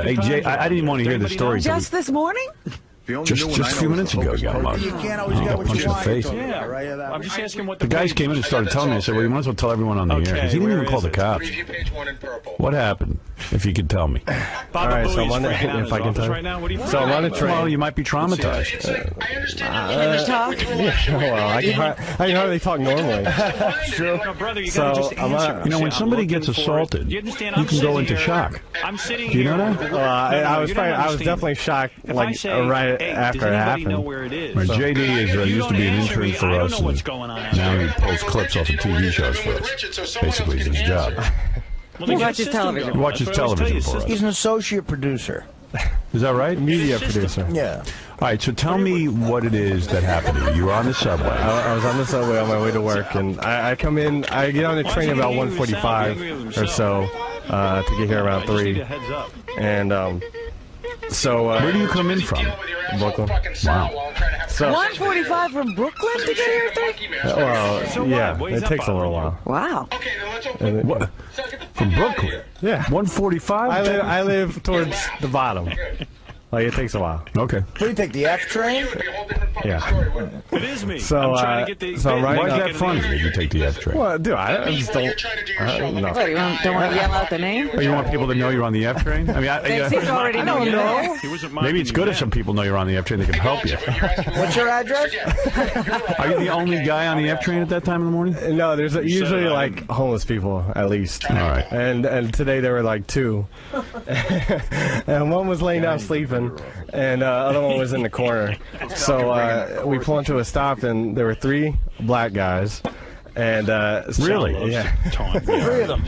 Hey, Jay, I didn't even want to hear the story. Just this morning? Just a few minutes ago, you got mugged. You can't always get what Punch you in the want. face. Yeah, I'm just asking what The guys came in and started telling me. I said, well, you might as well tell everyone on the air. Because he didn't even call the cops. What happened? If you could tell me. All right, so I'm on if I can tell right now. What do you So I'm on a train. Well, you might be traumatized. Can you talk? Well, I can hardly talk normally. True. No, brother, you So, gotta just I'm answer. not- You know, when somebody gets assaulted, you can go into shock. I'm sitting Do you here. know that? I was definitely shocked, If I like say, right hey, after does it anybody know happened. where it is? Right, JD is, You used to don't be an answer intern me, for I don't us, know and what's going on. now he posts clips off of TV shows for us. Basically, it's his job. Well, He they got watches a system television. going. He watches That's what I always tell television you, for us. He's an associate producer. Is that right? Media producer. Yeah. All right, so tell me what it is that happened to you. You were on the subway. I was on the subway on my way to work, and I come in. I get on the train about 1:45 or so to get here around I just need 3. a heads up. And so Where do you come in from? Brooklyn. Wow. So 1:45 from Brooklyn to get here? well, So yeah, what? He's it not takes a little bothering while. Wow. What? From Brooklyn? Yeah, 1:45? I live towards the bottom. Like it takes a while. Okay. What do you take, the F train? Yeah. It is me. So, I'm trying to get the. so I'm right Why is now- that funny that you take the F train? Well, dude, I just don't. I don't know. What, you don't want to yell out the name? Oh, you want people to know you're on the F train? I mean, They seem to already know you're there. He wasn't maybe it's good if some people know you're on the F train. They can help you. What's your address? Are you the only guy on the F train at that time in the morning? No, there's usually like homeless people at least. All right. And today there were like 2, and one was laying down sleeping, and other one was in the corner. So we pull into a stop, and there were 3 black guys. And Really? Yeah. 3 of them.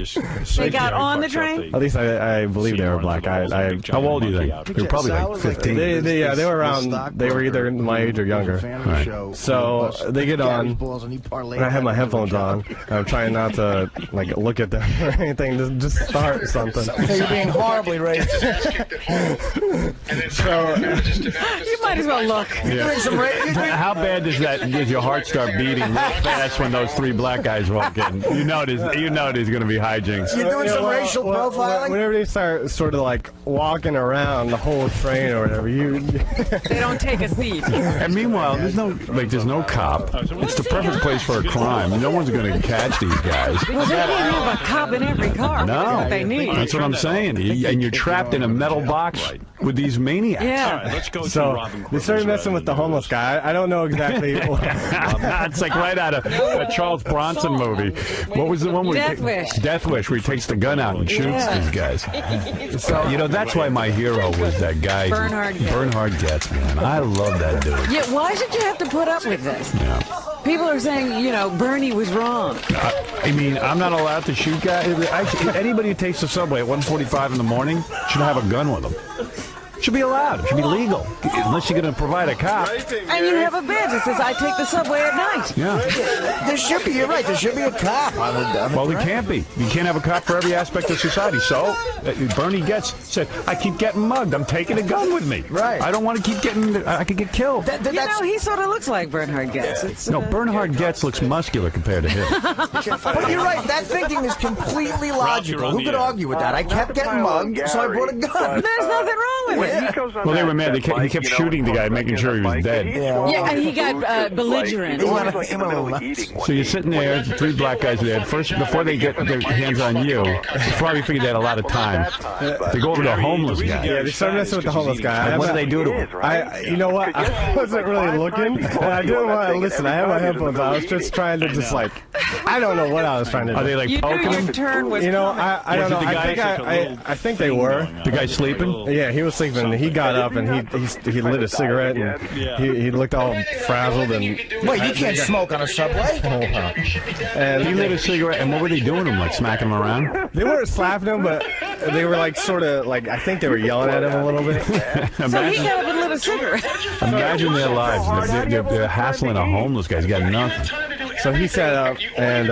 They got on the train? At least I believe they were black. How old do you think? You're probably like 15. They were around. They were either my age or younger. Right. So they get on. And I have my headphones on. And I'm trying not to like look at them or anything. Just start something. So you're being horribly racist. So You might as well look. Doing some How bad does your heart start beating real fast when those 3 black guys walk in? You know there's going to be hijinks. You're doing some racial profiling? Whenever they start sort of like walking around the whole train or whatever, They don't take a seat. And meanwhile, there's no cop. It's the perfect place for a crime. No one's going to catch these guys. Well, they can't have a cop in every car. No, That's what they need. that's what I'm saying. And you're trapped in a metal box with these maniacs. All Yeah. right, let's go to So Robin they Quivers started messing rather with the than homeless guy. I don't know exactly. It's like right out of a Charles Bronson movie. What was the one where Death Wish. Death Wish, where he takes the gun out and shoots Yeah. these guys. So that's why my hero was that guy Bernhard Goetz. Man. I love that dude. Yeah, why should you have to put up with this? Yeah. People are saying, Bernie was wrong. I mean, I'm not allowed to shoot guys. Anybody who takes the subway at 1:45 in the morning should have a gun with them. Should be allowed. It should be legal. Unless you're going to provide a cop. And you have a badge that says, I take the subway at night. Yeah. There should be, you're right, there should be a cop on the Well, there can't be. You can't have a cop for every aspect of society. So, Bernie Goetz said, I keep getting mugged. I'm taking a gun with me. Right. I don't want to keep getting, I could get killed. He sort of looks like Bernhard Goetz. No, Bernhard Goetz looks muscular compared to him. But you're right, that thinking is completely logical. Who could argue with that? I kept getting mugged, so I brought a gun. There's nothing wrong with it. Well, they were mad. He kept shooting the guy, making sure he was dead. Yeah, and he got belligerent. So you're sitting there, 3 black guys are there. First, before they get their hands on you, they probably figured they had a lot of time. They go over to a homeless guy. Yeah, they started messing with the homeless guy. And what do they do to him? You know what? I wasn't really looking, and I didn't want to listen. I had my headphones on. I was just trying to I don't know what I was trying to do. Are they like You poking knew your him? turn was I don't know. Was it the guy- I think they were. The guy sleeping? Yeah, he was sleeping. And he got up and he lit a cigarette and he looked all frazzled and. Wait, you can't smoke on a subway? And He lit a cigarette, and what were they doing to him? Like smacking him around? they weren't slapping him, but they were like sort of like I think they were yelling at him a little bit. So he got up and lit a cigarette. Imagine their lives. They're hassling a homeless guy. He's got nothing. So he sat up, and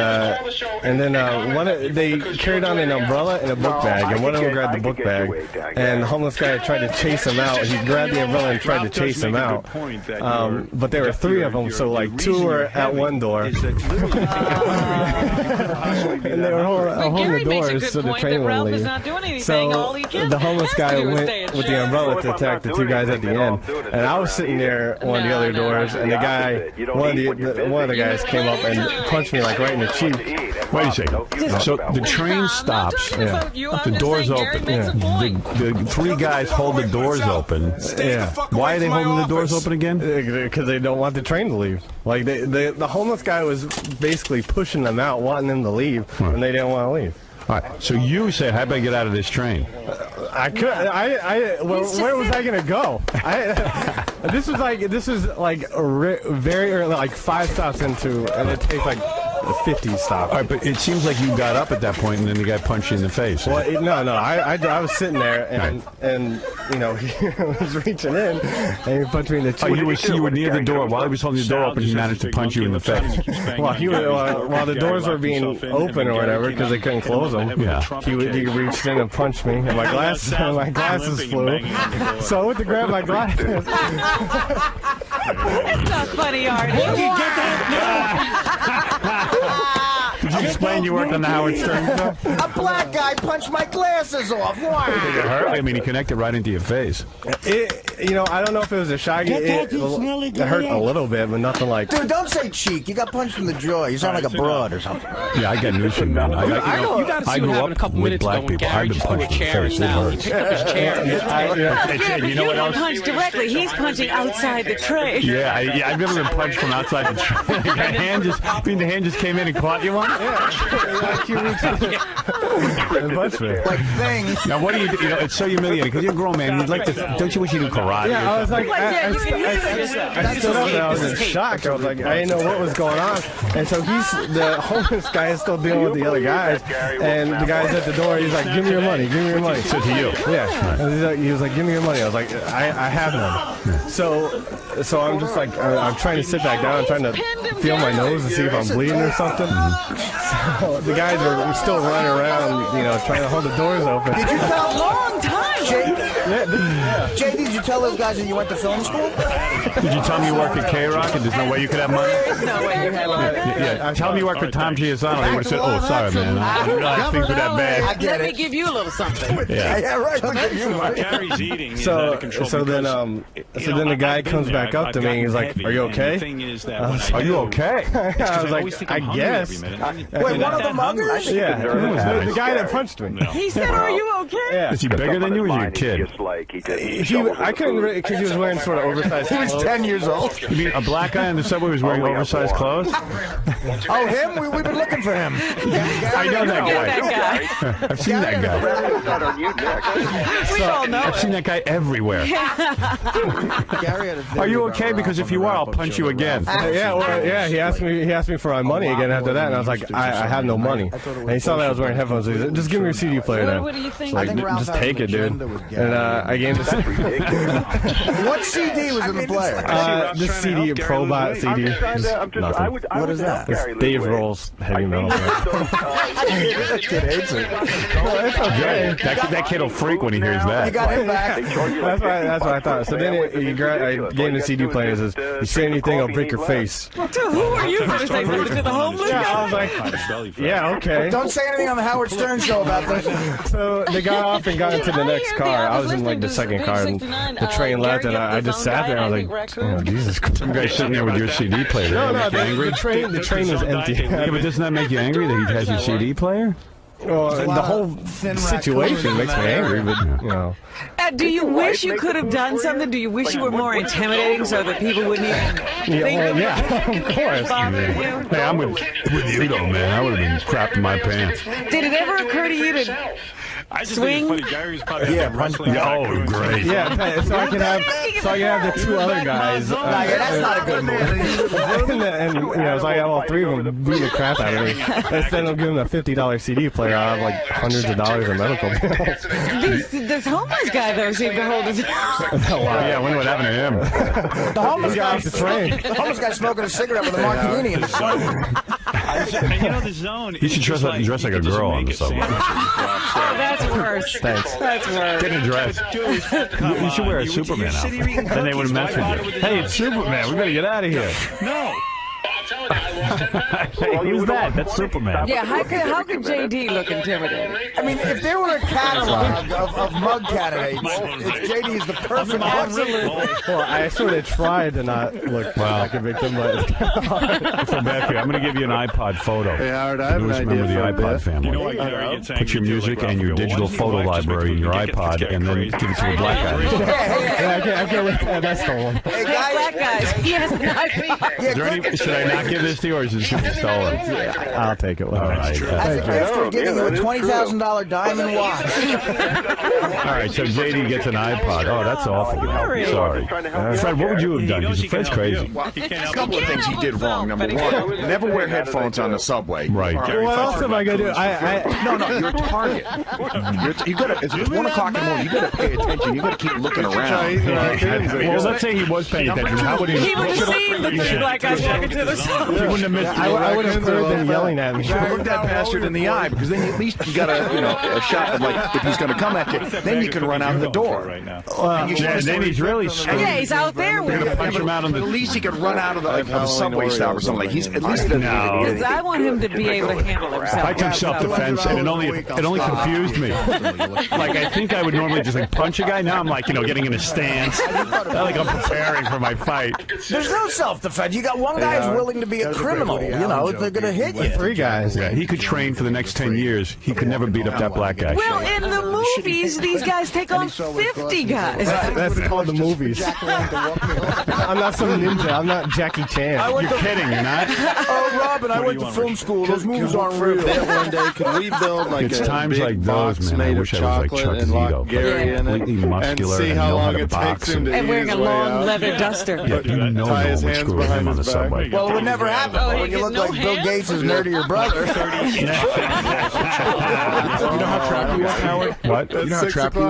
then they carried on an umbrella and a book bag, and one of them grabbed the book bag, and the homeless guy tried to chase him out. He grabbed the umbrella and tried to chase him out, but there were 3 of them, so like 2 were at one door, and they were holding the doors so the train wouldn't leave. So the homeless guy went with the umbrella to attack the 2 guys at the end, and I was sitting there at one of the other doors, and the guy, one of the guys came up and punched me like right in the cheek. Wait a second. So the train stops. Yeah. The doors open. The 3 guys hold the doors open. Yeah. Why are they holding the doors open again? Because they don't want the train to leave. Like the homeless guy was basically pushing them out, wanting them to leave, and they didn't want to leave. All right. So you say, how about I get out of this train? I could. Well, where was I gonna go? This was like very early, like 5 stops into, and it takes like 50 stops. All right, but it seems like you got up at that point, and then the guy punched you in the face. Well, no. I was sitting there, and you know, he was reaching in, and he punched me in the cheek. Oh, you were near the door. While he was holding the door open, he managed to punch you in the face. Well, while the doors were being open or whatever, because they couldn't close them, he reached in and punched me, and my glasses flew. So I went to grab my glasses. It's not funny, Art. Did you explain you worked on the Howard Stern show? A black guy punched my glasses off. Why? Did it hurt? I mean, he connected right into your face. I don't know if it was a shock. It hurt a little bit, but nothing like. Dude, don't say cheek. You got punched in the jaw. You sound like a broad or something. Yeah, I got news from you, man. I grew up with black people. I've been punched in the face. It hurts. You know what else? Punch directly. He's punching outside the train. Yeah, I've never been punched from outside the train. The hand just came in and caught you on it? Like thing. Now, what do you do? You know, it's so humiliating because you're a grown man. You'd like to, don't you wish you knew karate? Yeah, I was like, I stood up and I was in shock. I was like, I didn't know what was going on. And so the homeless guy is still dealing with the other guys. And the guy's at the door. He's like, give me your money. Give me your money. So to you? Yeah. And he was like, give me your money. I was like, I have none. So I'm just like, I'm trying to sit back down. I'm trying to feel my nose to see if I'm bleeding or something. So the guys are still running around, trying to hold the doors open. Did you tell A long time. Jay, did you tell those guys that you went to film school? Did you tell them you work at K-Rock and there's no way you could have money? There's no way you had money. Yeah. Tell them you work for Tom Giussano. They would have said, oh, sorry, man. I didn't realize things were that bad. I get Let me it. give you a little something. Yeah, right. Look at you. Gary's eating. So then the guy comes back up to me and he's like, are you okay? Are you okay? I was like, I guess. Wait, one of the muggers? Yeah, the guy that punched me. He said, are you okay? Yeah. Is he bigger than you or is he a kid? I couldn't really, because he was wearing sort of oversized He was clothes. 10 years old. You mean a black guy in the subway was wearing oversized clothes? Oh, him? We've been looking for him. I know that That guy. guy. I've seen that guy. We all know I've seen that guy everywhere. Are you okay? Because if you are, I'll punch you again. Yeah. He asked me for my money again after that, and I was like, I have no money. And he saw that I was wearing headphones. So he said, just give me your CD player then. What do you think? Like, just take it, dude. And I gave him What CD was in the player? this CD, Probot CD. Nothing. What is that? It's Dave Grohl's heavy metal. That kid hates it. Well, it's okay. That kid will freak when he hears You that. got him back. That's what I thought. So then I gave him the CD player and says, you say anything, I'll break your face. Who are you going to say something to the homeless Yeah, I guy? was like, yeah, okay. Don't say anything on the Howard Stern show about this. So they got off and got into the next car. I was in like the second car, and the train left, and I just sat there. I was like, oh, Jesus Christ. Some guy sitting there with your CD player. No, Does that make you angry? the train was empty. Yeah, but doesn't that make you angry that he has your CD player? Well, the whole situation makes me angry, but Do you wish you could have done something? Do you wish you were more intimidating so that people wouldn't even think of course. bothering you? Hey, I'm with you though, man. I would have been crapping my pants. Did it ever occur to you to I just Swing? think it's funny. Gary's probably wrestling. Oh, great. Yeah, so I can have the two other guys. That's not a good move. and you know, so I have all three of them beating the crap out of me. Instead of giving them a $50 CD player, I have like hundreds of dollars in medical bills. This homeless guy, though, seemed to hold his own. Yeah, I wonder what happened to him. The homeless guy, the train. the homeless guy smoking a cigarette with a martini in the front. And you know the zone. You should dress like a girl on the subway. Oh, that's worse. Thanks. That's worse. Get a dress. You should wear a Superman outfit. Then they wouldn't mess with you. Hey, it's Superman. We better get out of here. No. Hey, who's that? That's Superman. Yeah, how could JD look intimidating? I mean, if there were a catalog of mug candidates, JD is the perfect one. Absolutely. Well, I sort of tried to not look like a victim, but I feel bad for you. I'm going to give you an iPod photo. Hey, Howard, I have an Newest idea member of the for a iPod bit. family. You know what, Gary gets angry Put your too, music like and your Raphael. digital Once in photo your life, just library in your make it iPod, get and then crazy. give it to a black guy. yeah, I can't let that stolen. Hey, Black guys. He has an iPod. Is there any, should I not give this to you, or is it should be stolen? I'll take it. All right. As a gift, we're giving you a $20,000 diamond watch. All right, so JD gets an iPod. Oh, that's awful. Sorry. Fred, what would you have done? Because Fred's crazy. A couple of things he did wrong. Number one, never wear headphones on the subway. Right. What else am I going to do? No, you're a target. You gotta. It's 1 o'clock in the morning. You gotta pay attention. You gotta keep looking around. Well, let's say he was paying attention. How would he? He would have seen the three black guys walking to the side. He wouldn't have missed I would have heard them yelling at me. Look that bastard in the eye, because then at least you got a shot of like if he's gonna come at you, then you can run out the door. Right now. Yeah, then he's really screwed. Yeah, he's out there We're with going to punch him out on But at the... least he could run out of the subway stop or something. Like he's at least he No. Because I want him to be able to handle himself. I took self-defense, and it only confused me. Like, I think I would normally just like punch a guy. Now I'm like, getting in a stance. Like I'm preparing for my fight. There's no self-defense. You got one guy who's willing to be a criminal. They're going to hit you. Three guys. Yeah, he could train for the next 10 years. He could never beat up that black guy. Well, in the movies, these guys take on 50 guys. That's called the movies. I'm not some ninja. I'm not Jackie Chan. You're kidding, you're not? Oh, Robin, I went to film school. Those movies aren't real. One day, could we build like It's a times big like those, box man, I made of wish I was like chocolate Chuck and lock Zito. Gary in it, Completely muscular and see and how know how long to it box takes him to And wearing ease a his way long out. leather duster. Yeah, you know Tie no his one would hands screw him behind on the his back. subway. Well, it would never happen. Oh, When he you gets look no like Bill hands? Gates' nerdier brother. You know how trappy you are, Howard? What? You know how trappy you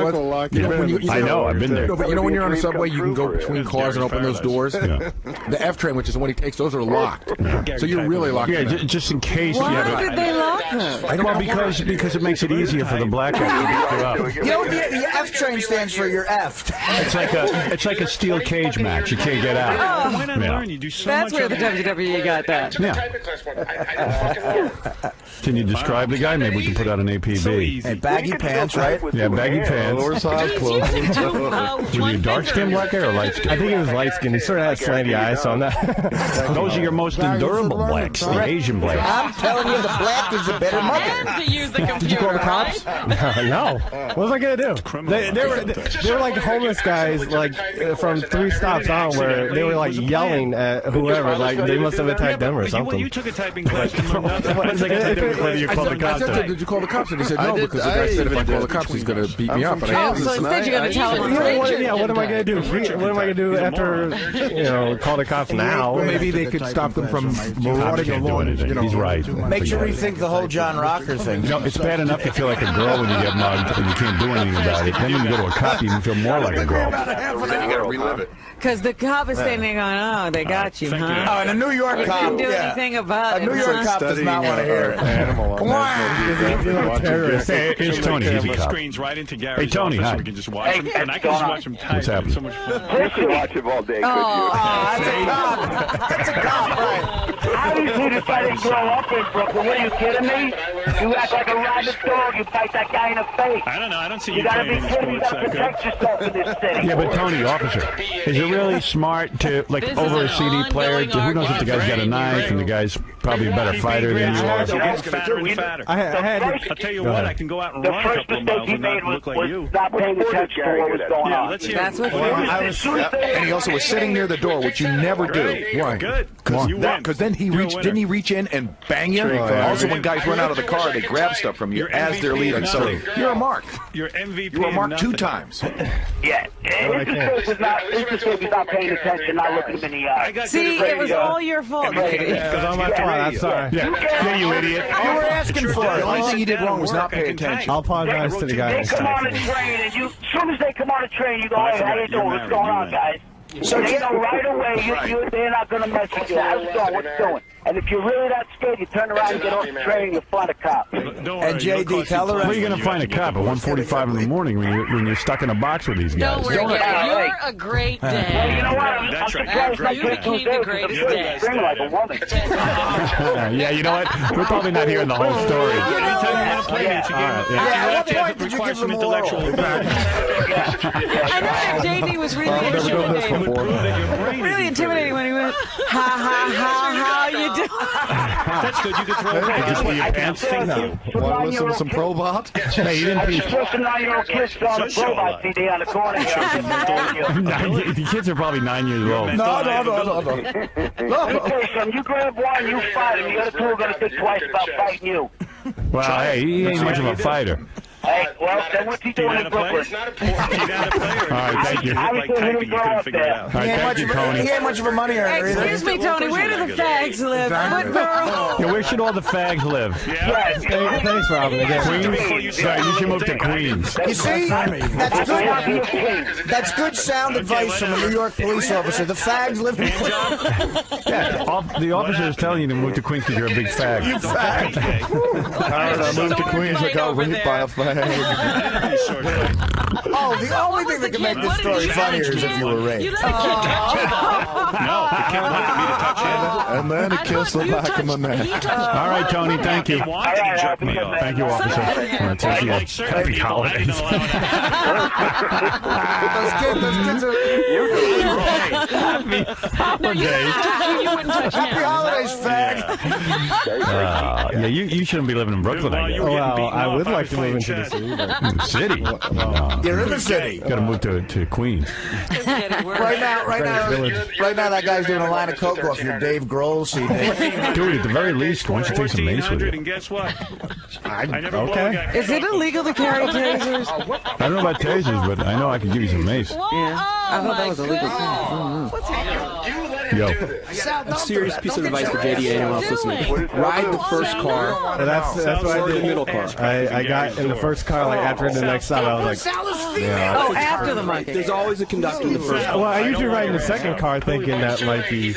are? I know, I've been there. No, but you know when you're on a subway, you can go between cars and open those doors? Yeah. The F train, which is the one he takes, those are locked. So you're really locked Yeah, in there. just in case you Why have did they lock them? Well, because it makes it easier for the black guy to beat you up. You know what the F train stands for? You're effed. It's like a steel cage match. You can't get out. Why not Yeah. learn? You do so That's much where the other- WWE got that. Yeah. Can you describe the guy? Maybe we can put out an So APB. easy. Hey, baggy pants, right? Yeah, baggy pants. Were you dark skin black hair or light skin? I think he was light skinned. He sort of had slanty eyes, so I'm not. Those are your most endurable blacks, the Asian blacks. I'm telling you, the black is a better mother. To use the computer, Did you call the cops? No. What was I gonna do? They were like homeless guys, like from 3 stops on, where they were like yelling at whoever, like they must have attacked them or something. You took a typing class. You learned nothing. What's that got to do with whether you call the I cops or said, not? did you call the cops? And he said no, because the guy said if I call the cops, he's going to beat me up. And I Oh, so instead you're going to tell him What am I gonna do? What am I gonna do after call the cops now? Well, maybe they could stop them from marauding Can't do along. anything. He's right. Makes you rethink the whole John Rocker thing. No, it's bad enough to feel like a girl when you get mugged and you can't do anything about it. Then when you go to a cop, you can feel more like a girl. Then you gotta relive it. because the cop is standing there going, oh, they got you, thank huh? you. Oh, and a New York You cop. couldn't do yeah. anything about A it. New York huh? cop does not want to hear it. Animal. Come on. Terrorist. Hey, it's Tony. He's a The cop. screens right into Gary's Hey, Tony, office hi. so we can just watch him. And I can just watch him type. What's happening? It's so much fun. You could watch him all day, couldn't Oh, That's a cop. That's a cop, right? How do you see this? I didn't grow up in Brooklyn. What are you kidding me? You act like a rabid dog. You bite that guy in the face. I don't know. I don't see You you gotta be playing in kidding me. You sports gotta that good. protect yourself in this city. Yeah, but Tony, officer, is it really smart to, like, This is over a an CD player? ongoing Who knows if the guy's got a argument. knife and the guy's probably a better fighter than you are. He's fatter and fatter. I had I'll tell you what, I can go out and run a couple of miles and not look like you. Not paying attention to what was going Yeah, on. let's hear That's it. what And he also was sitting near the door, which you never do. Why? Good. Because you win. Because then You're a winner. didn't he reach in and bang you? Also, when guys run out of the car, they grab stuff from you You're as they're MVP leaving. So nothing. you're a mark. You're MVP. You were marked nothing. 2 times. Yeah, it's just not paying attention, not looking him in the eye. See, it was all your fault, baby. it was on my fault. I'm sorry. Yeah, you idiot. You were asking for it. The only thing you did wrong was not pay attention. I'll apologize to the They guys. come on the train, and as soon as they come on the train, you go, hey, how you doing? What's going on, guys? So they know right away they're not going to mess with you. How's it going? What's going? And if you're really that scared, you turn around and get off the train and you find a cop. Don't worry, And JD, tell her. Where are you going to find a cop at 1:45 in the morning when you're stuck in a box with these guys? Don't worry, you're a great Well, you day. know what? I'm That's right. surprised I You can't do became the this. greatest I'm dad. string like a woman. Yeah, you know what? We're probably not hearing the whole story. Anytime you want to play me, it's a game. Yeah, at what It point did you requires give some him oral? intellectual I know that JD was really intimidating. Really intimidating when he went, how you doing? That's good. You can throw it back. Just put your pants Thank down. you. Want to listen to some Probot? Hey, you didn't pee. Just a 9-year-old kid on the robot CD on the corner here. The kids are probably 9 years old. Let me tell you something. You grab one, you fight him. The other two are going to think twice about fighting you. Well, hey, he ain't much of a fighter. Hey, well, then what's he doing in Brooklyn? All right, thank you. I was still hitting girl up there. All right, thank you, Tony. He ain't much of a money earner either. Excuse me, Tony, where do the fags live? What girl? Yeah, where should all the fags live? Yes. Thanks, Robin. Again. Queens? Yeah, you should move to Queens. You see, that's good sound advice from a New York police officer. The fags live in Yeah, the officer is telling you to move to Queens because you're a big fag. You fag. I moved to Queens. I got raped by a fag. Oh, the only thing that can make this story funnier is if you were raped. You let a kid touch you, though. No, you can't look at me to touch him. And then a kiss the back of my neck. All right, Tony, thank you. Wanted to jerk me off. Thank you, officer. Like certain Happy people, I ain't holidays. allowed Those kids are No, you wouldn't touch happy him. holidays, fag. Yeah, you shouldn't be living in Brooklyn, I guess. Well, I would like to move into the city. But City. No. You're in the city. Got to move to Queens. Right now, that guy's doing a line of coke off your Dave Grohl CD. Dude, at the very least, why don't you take some mace with 1400, you? and guess what? I never blow a Okay. guy. Is it illegal to carry tasers? I don't know about tasers, but I know I can give you some mace. Yeah. I thought that was illegal too. Yo. A serious piece of advice for JD, anyone else listening. Ride the first car. And that's what I Or the did. middle car. I got in the first car, like after the next stop, I was like, Oh, after the monkey. There's always a conductor in the first car. well, I usually ride in the second car thinking that might be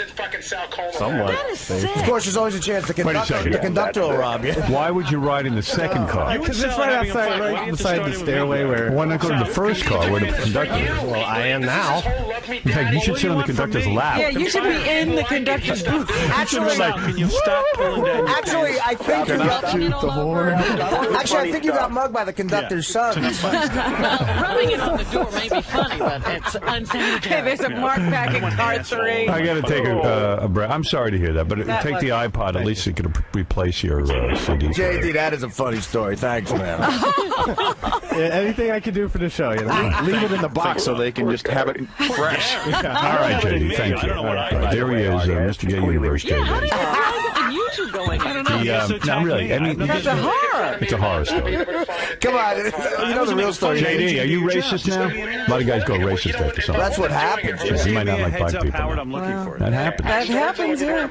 somewhat safe. Of course, there's always a chance the conductor will rob you. Why would you ride in the second car? Because it's right outside, right beside the stairway where. Why not go to the first car where the conductor is? Well, I am now. In fact, you should sit on the conductor's lap. Yeah, you should be in the conductor's booth. Actually, Can you stop pulling down your actually, I think you got. Toot the horn. Actually, I think you got mugged by the conductor's son. Rubbing it on the door may be funny, but it's Hey, unsanitary. there's a mark back in car 3. I got to take a break. I'm sorry to hear that, but take the iPod. At least it could replace your CD. JD, that is a funny story. Thanks, man. Yeah, anything I can do for the show, you know. Leave it in the box so they can just have it fresh. All right, JD, thank you. There he is, Mr. Gay Universe, JD. How are you two going? I don't know. No, really, I mean, That's a horror. it's a horror story. Come on, you know the real story. JD, are you racist now? A lot of guys go racist after something. That's what happens. Yeah, you might not like black Heads up, people. Howard, now. I'm looking for it. That happens. That happens, yeah.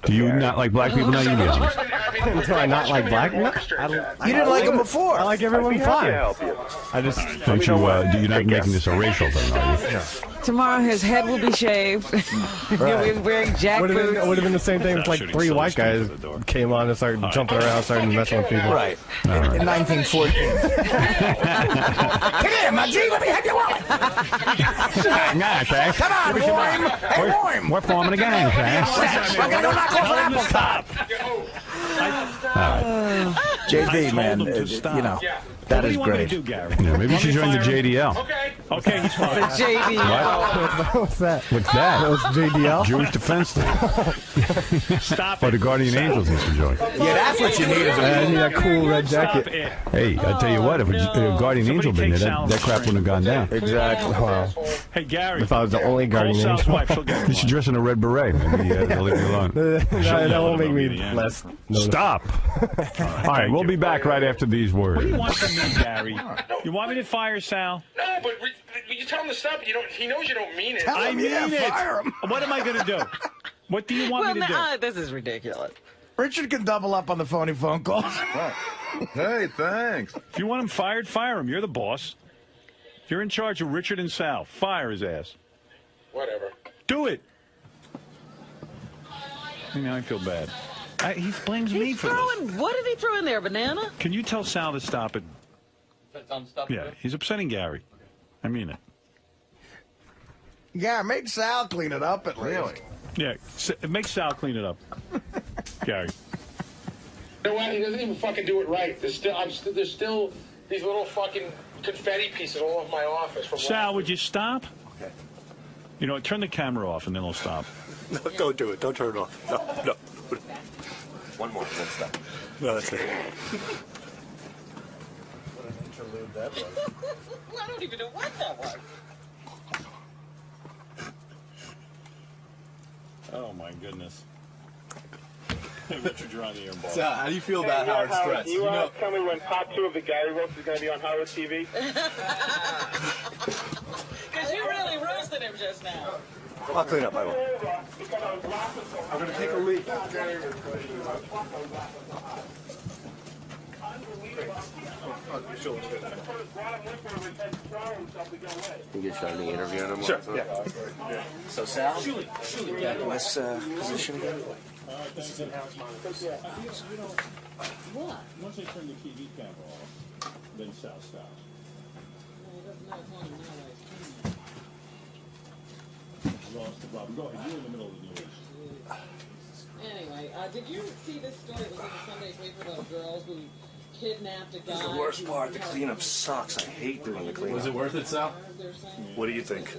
Do you not like black people now? You do. Until I not like black. No, You didn't like him before. I like everyone fine. I just. Don't you? Do you not making this a racial thing? Are you? Tomorrow his head will be shaved. He'll be wearing jack Would boots. have been the same thing if like 3 white guys came on and started jumping around, starting messing with people. Right. In 1914. Come here, my G. Let me have your wallet. Come on, Worm. Hey, Worm. We're forming a gang, Cass. We're going to go knock off an apple top. JD, man, you know, That what is do you want me great. to do, Gary? Yeah, maybe you should join the JDL. Okay, he's fine. The JDL. What's that? What's that? That was JDL? Jewish Defense League. Stop Or it. the Guardian Angels used to join. Yeah, that's what you need. I need a cool red jacket. Stop it. Hey, I tell you what, if a Guardian Angel been there, take that crap wouldn't have gone down. Exactly. Wow. Hey, Gary. If I was the only Call Guardian Sal's Angel. wife. She'll get You should dress in a red beret. Maybe they'll leave you alone. That won't make me less. Stop. All right, we'll be back right after these words. What do you want from me, Gary? You want me to fire Sal? No, but you tell him to stop. You don't. He knows you don't mean it. I mean it. Fire him. What am I going to do? What do you want me to do? This is ridiculous. Richard can double up on the phony phone calls. Hey, thanks. If you want him fired, fire him. You're the boss. You're in charge of Richard and Sal. Fire his ass. Whatever. Do it. I feel bad. He blames me for this. What did he throw in there? Banana? Can you tell Sal to stop it? Yeah, he's upsetting Gary. I mean it. Yeah, make Sal clean it up at least. Yeah, make Sal clean it up. Gary. You know what? He doesn't even fucking do it right. There's still these little fucking confetti pieces all over my office. From Sal, would you stop? Okay. You know, turn the camera off and then he'll stop. No, don't do it. Don't turn it off. No. One more, then stop. No, that's it. I don't even know what that was. Oh, my goodness. Hey, Richard, you're on the air, ball. So, how do you feel about Howard Stretz? You tell me when part 2 of the Gary roast is going to be on Howard TV? Because you really roasted him just now. I'll clean up. I will. I'm going to take a leak. You get shot in the interview on him? Sure, yeah. So, Sal, you got in this position again? What? Once they turn the TV camera off, then Sal stops. Lost the problem. Go ahead. You're in the middle of the news. Anyway, did you see this story? It was in the Sunday's paper about girls who kidnapped a guy. This is the worst part. The cleanup sucks. I hate doing the cleanup. Was it worth it, Sal? What do you think?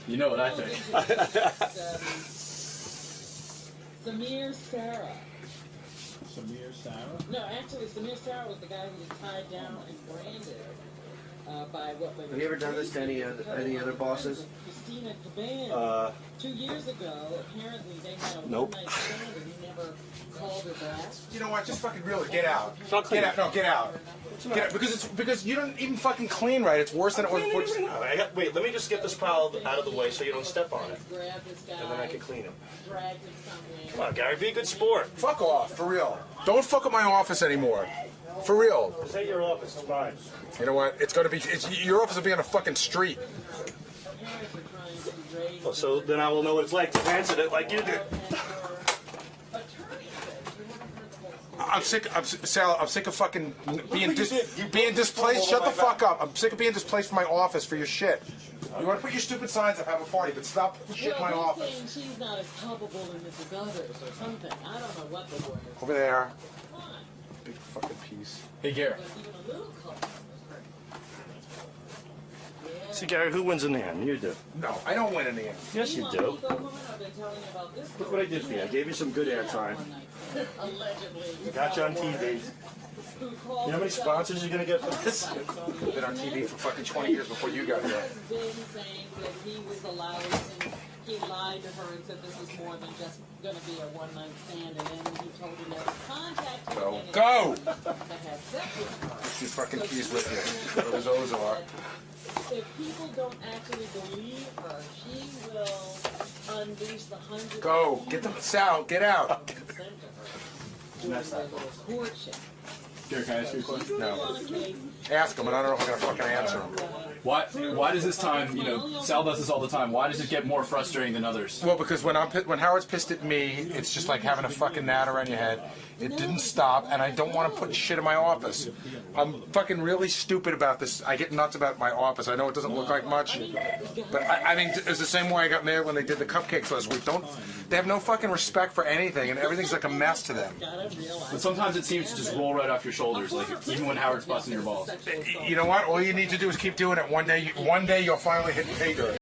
You know what I think. Samir Sarah. Samir Sarah? No, actually, Samir Sarah was the guy who was tied down and branded by what? Have you ever done this to any other bosses? Christina Caban. 2 years ago, apparently they had a one-night stand and he never called her back. You know what? Just fucking reel it. Get out. Get out. No, get out. Get out. Because you don't even fucking clean right. It's worse than it was before. Wait, let me just get this pile out of the way so you don't step on it. And then I can clean him. Come on, Gary, be a good sport. Fuck off, for real. Don't fuck up my office anymore. For real. This ain't your office, it's mine. You know what? It's gonna be. Your office will be on a fucking street. Well, so then I will know what it's like to answer it like you did. Sal, I'm sick of fucking being displaced. Shut the fuck up. I'm sick of being displaced from my office for your shit. You want to put your stupid signs up, have a party, but stop shit in my office. Saying she's not as culpable in this as others or something. I don't know what the word is. Over there. Big fucking piece. Hey, Gary. See, Gary, who wins in the end? You do. No, I don't win in the end. Yes, you do. Look what I did for you. I gave you some good airtime. I got you on TV. You know how many sponsors you're going to get for this? I've been on TV for fucking 20 years before you got here. He lied to her and said this was more than just going to be a one-night stand, and then he told her never to contact her. Go! To have sex with her. Your fucking keys with you. Where those O's are. If people don't actually believe her, she will unleash the hundreds. Go! Get them, Sal, get out! Courtship. Gary, can I ask you a question? No. Ask him, and I don't know if I'm going to fucking answer him. Why does this time, Sal does this all the time, why does it get more frustrating than others? Well, because when Howard's pissed at me, it's just like having a fucking gnat around your head. It didn't stop, and I don't want to put shit in my office. I'm fucking really stupid about this. I get nuts about my office. I know it doesn't look like much, but I mean, it's the same way I got mad when they did the cupcakes last week. They have no fucking respect for anything, and everything's like a mess to them. But sometimes it seems to just roll right off your shoulders, like even when Howard's busting your balls. You know what? All you need to do is keep doing it. One day you'll finally hit pay dirt.